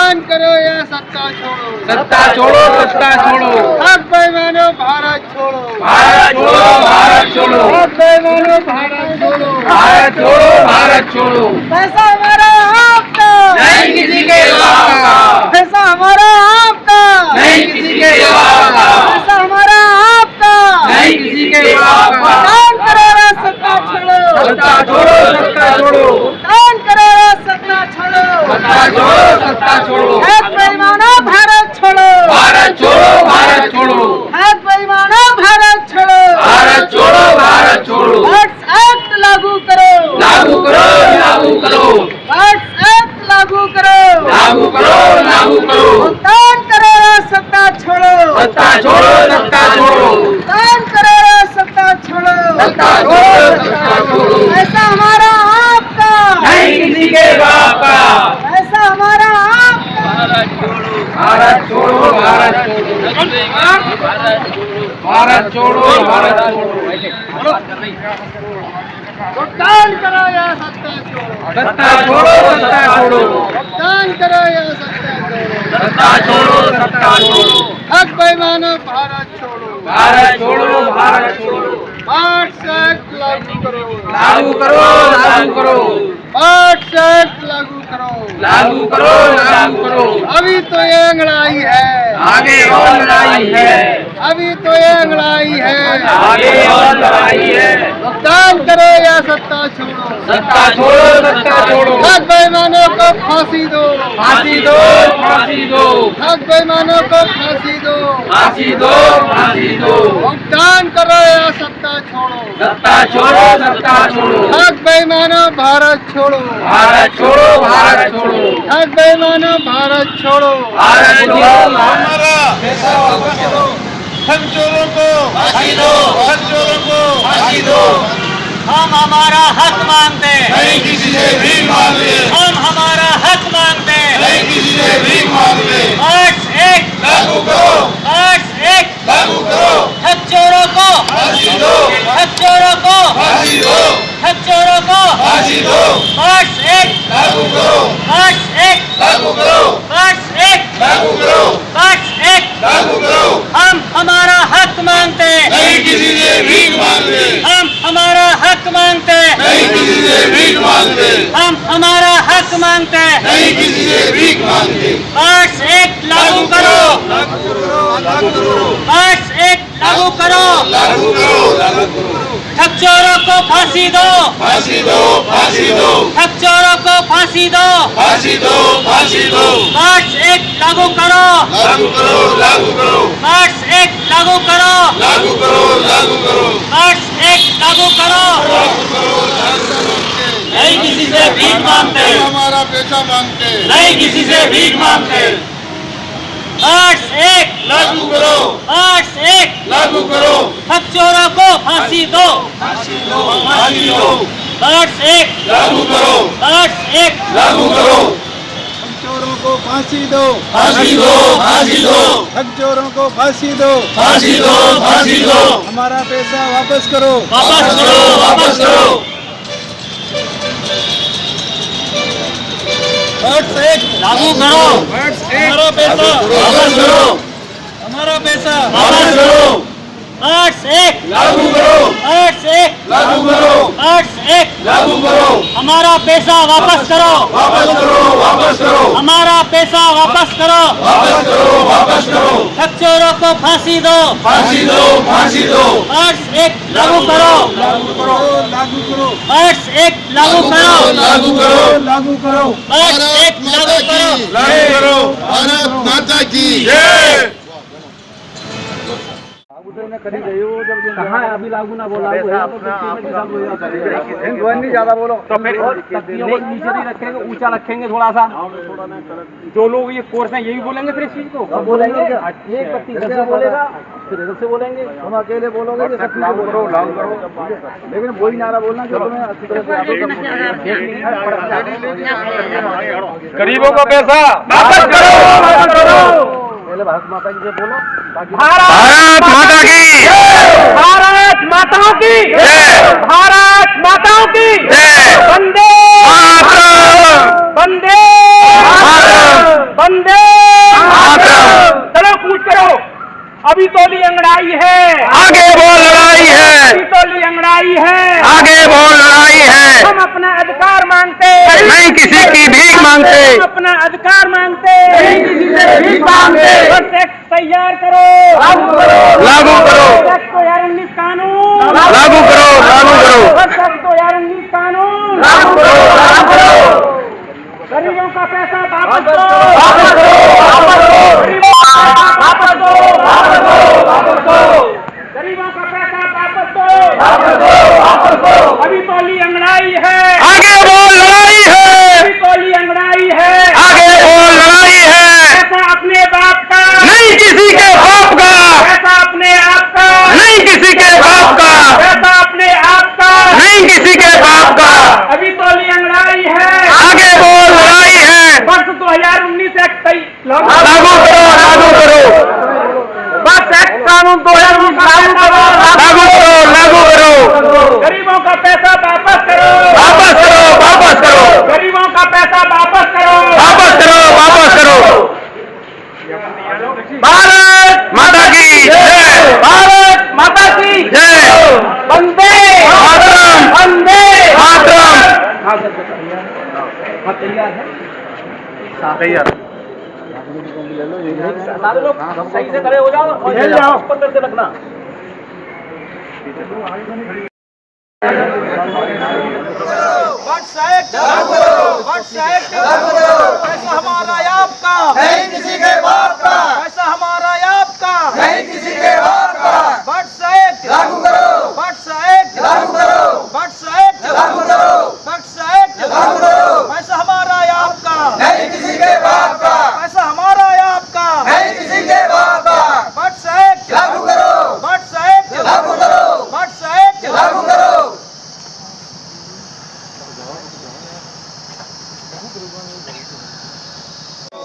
भुगतान करो या सत्ता छोड़ो, सत्ता छोड़ो, सत्ता छोड़ो, हक बेईमानो भारत छोड़ो, भारत छोड़ो, भारत छोड़ो, हक बेईमानो भारत छोड़ो, भारत छोड़ो, भारत छोड़ो। पैसा हमारा आपका नहीं किसी के बाप का, पैसा हमारा आपका नहीं किसी के बाप का, पैसा हमारा आपका नहीं किसी के बाप का। भुगतान करो या सत्ता छोड़ो, सत्ता छोड़ो, सत्ता छोड़ो, भुगतान करो या सत्ता छोड़ो, सत्ता छोड़ो, सत्ता छोड़ो, हक बेईमानो भारत छोड़ो, भारत छोड़ो, भारत छोड़ो, हक बेईमानो भारत छोड़ो, भारत छोड़ो, भारत छोड़ो। वोट्स एक्ट लागू करो, लागू करो, लागू करो, वोट्स एक्ट लागू करो, लागू करो, लागू करो। भुगतान करो या सत्ता छोड़ो, सत्ता छोड़ो, सत्ता छोड़ो, भुगतान करो या सत्ता छोड़ो, सत्ता छोड़ो, सत्ता छोड़ो। पैसा हमारा आपका नहीं किसी के बाप का, पैसा हमारा आपका भारत छोड़ो, भारत छोड़ो, भारत छोड़ो, भारत छोड़ो, भारत छोड़ो। भुगतान करो या सत्ता छोड़ो, सत्ता छोड़ो, सत्ता छोड़ो, भुगतान करो या सत्ता छोड़ो, सत्ता छोड़ो, सत्ता छोड़ो, हक बेईमानो भारत छोड़ो, भारत छोड़ो, भारत छोड़ो। वोट्स एक्ट लागू करो, लागू करो, लागू करो, वोट्स एक्ट लागू करो, लागू करो, लागू करो। अभी तो ये लड़ाई है, आगे और लड़ाई है, अभी तो ये लड़ाई है, आगे और लड़ाई है। भुगतान करो या सत्ता छोड़ो, सत्ता छोड़ो, सत्ता छोड़ो, हक बेईमानों को फांसी दो, फांसी दो, फांसी दो, हक बेईमानों को फांसी दो, फांसी दो, फांसी दो। भुगतान करो या सत्ता छोड़ो, सत्ता छोड़ो, सत्ता छोड़ो, हक बेईमानों भारत छोड़ो, भारत छोड़ो, भारत छोड़ो, हक बेईमानों भारत छोड़ो, भारत छोड़ो। हम चोरों को फांसी दो, हम चोरों को फांसी दो। हम हमारा हक मांगते हैं, नहीं किसी से भी मांगते, हम हमारा हक मांगते हैं, नहीं किसी से भी मांगते। वोट्स एक्ट लागू करो, वोट्स एक्ट लागू करो, हक चोरों को फांसी दो, हक चोरों को फांसी दो, हक चोरों को फांसी दो, वोट्स एक्ट लागू करो, वोट्स एक्ट लागू करो, वोट्स एक्ट लागू करो, वोट्स एक्ट लागू करो। हम हमारा हक मांगते हैं, नहीं किसी से भीख मांगते, हम हमारा हक मांगते हैं, नहीं किसी से भीख मांगते, हम हमारा हक मांगते हैं, नहीं किसी से भीख मांगते। वोट्स एक्ट लागू करो, लागू करो, लागू करो, वोट्स एक्ट लागू करो, लागू करो, लागू करो। ठग चोरों को फांसी दो, फांसी दो, फांसी दो, ठग चोरों को फांसी दो, फांसी दो, फांसी दो। वोट्स एक्ट लागू करो, लागू करो, लागू करो, वोट्स एक्ट लागू करो, लागू करो, लागू करो, वोट्स एक्ट लागू करो। लागू करो, लागू करो। नहीं किसी से भीख मांगते, हमारा पैसा मांगते, नहीं किसी से भीख मांगते। वोट्स एक्ट लागू करो, वोट्स एक्ट लागू करो, ठग चोरों को फांसी दो, फांसी दो, फांसी दो, वोट्स एक्ट लागू करो, वोट्स एक्ट लागू करो, चोरों को फांसी दो, फांसी दो, फांसी दो, ठग चोरों को फांसी दो, फांसी दो, फांसी दो। हमारा पैसा वापस करो, वापस करो, वापस करो। वोट्स एक्ट लागू करो, हमारा पैसा वापस करो, हमारा पैसा वापस करो, वोट्स एक्ट लागू करो, वोट्स एक्ट लागू करो, वोट्स एक्ट लागू करो, हमारा पैसा वापस करो, वापस करो, वापस करो, हमारा पैसा वापस करो, वापस करो, वापस करो। ठग चोरों को फांसी दो, फांसी दो, फांसी दो, वोट्स एक्ट लागू करो, लागू करो, लागू करो, वोट्स एक्ट लागू करो, लागू करो, लागू करो, वोट्स एक्ट लागू करो। लागू करो। भारत माता की जय। कहाँ है अभी लागू ना बोला नहीं ज्यादा बोलो तो फिर तख्तियों को नीचे नहीं रखेंगे, ऊंचा रखेंगे थोड़ा सा। जो लोग ये कोर्स हैं यही बोलेंगे फिर इस चीज को बोलेंगे, एक व्यक्ति इधर से बोलेगा फिर इधर से बोलेंगे, हम अकेले बोलोगे कि सब चीजें बोलो लागू करो, लेकिन वही नारा बोलना जो तुम्हें अच्छी तरह से गरीबों का पैसा वापस करो, वापस करो। पहले भारत माता की जय बोलो, भारत माता की भारत माताओं की भारत माताओं की जय। वंदे मातरम, वंदे मातरम। वंदे मातरम। चलो कूच करो। अभी तो ली अंगड़ाई है, आगे बोल लड़ाई है, अभी तो ली अंगड़ाई है, आगे बोल लड़ाई है, हम अपना अधिकार मांगते, नहीं किसी की भीख मांगते, हम अपना अधिकार मांगते, नहीं किसी से भीख मांगते। बस टैक्स तैयार करो, लागू करो, लागू करो, टैक्स 2019 कानून, लागू करो, लागू करो, बस टैक्स 2019 कानून, लागू करो, लागू करो, गरीबों का पैसा वापस दो, वापस दो, वापस दो, गरीबों का पैसा वापस दो, वापस दो, वापस दो, गरीबों का पैसा वापस दो, वापस दो, वापस दो। अभी तो ली अंगड़ाई है, आगे बोल लड़ाई है, अभी तो ली अंगड़ाई है, आगे बोल लड़ाई है, पैसा अपने बाप का, नहीं किसी के बाप का, पैसा अपने आप का, नहीं किसी के बाप का, पैसा अपने आप का, नहीं किसी के बाप का, अभी तो ली अंगड़ाई है, आगे बोल लड़ाई है, वर्ष 2019 एक्ट लागू करो, लागू करो, बस एक्ट कानून 2019 लागू करो, लागू करो, लागू करो, गरीबों का पैसा वापस करो, वापस करो, वापस करो, गरीबों का पैसा वापस करो, वापस करो, वापस करो। भारत माता की जय, भारत माता की जय, वंदे मातरम, वंदे मातरम। तैयार है तैयार। सारे लोग सही से खड़े हो जाओ और हिल जाओ, पत्थर से रखना। पैसा हमारा या आपका, नहीं किसी के बाप का, पैसा हमारा या आपका, नहीं किसी के बाप का। बट्स एक्ट लागू करो, बट्स एक्ट लागू करो, बट्स एक्ट लागू करो, बट्स एक्ट लागू करो। पैसा हमारा या आपका, नहीं किसी के बाप का, पैसा हमारा या आपका, नहीं किसी के बाप का। बट्स एक्ट लागू करो, बट्स एक्ट लागू करो, बट्स एक्ट लागू करो।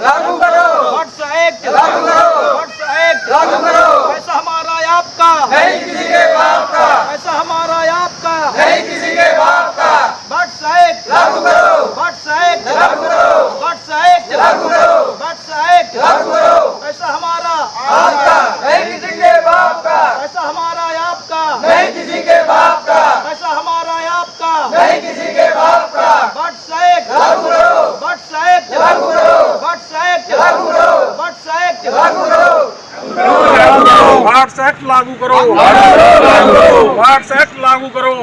लागू करो, बट्स एक्ट लागू करो, बट्स एक्ट लागू करो। पैसा हमारा या आपका, नहीं किसी के बाप का, पैसा हमारा या आपका, नहीं किसी के बाप का। बट्स एक्ट लागू करो, बट्स एक्ट लागू करो, बट्स एक्ट लागू करो, बट्स एक्ट लागू करो। पैसा हमारा आपका, नहीं किसी के बाप का, पैसा हमारा या आपका, नहीं किसी के बाप का, पैसा हमारा या आपका, नहीं किसी के बाप का। बट्स एक्ट लागू करो, बट्स एक्ट लागू करो, बट्स एक्ट लागू करो, बट्स एक्ट लागू करो। भारत एक्ट लागू करो, भारत एक्ट लागू करो।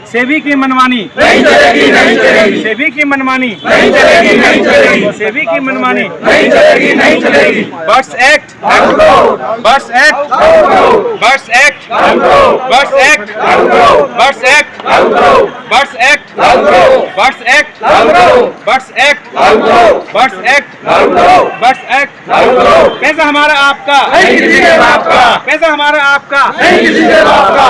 सेबी की मनमानी नहीं चलेगी, नहीं चलेगी, सेबी की मनमानी नहीं चलेगी, नहीं चलेगी, सेबी की मनमानी नहीं चलेगी, नहीं चलेगी। बट्स एक्ट, लागू करो, बट्स एक्ट, लागू करो, बट्स एक्ट, लागू करो, बट्स एक्ट, लागू करो, बट्स एक्ट, लागू करो, बट्स एक्ट, लागू करो, बट्स एक्ट, लागू करो, बट्स एक्ट, लागू करो, बट्स एक्ट, लागू करो, बट्स एक्ट। लागू करो। पैसा हमारा आपका, नहीं किसी के बाप का, पैसा हमारा आपका, नहीं किसी के बाप का।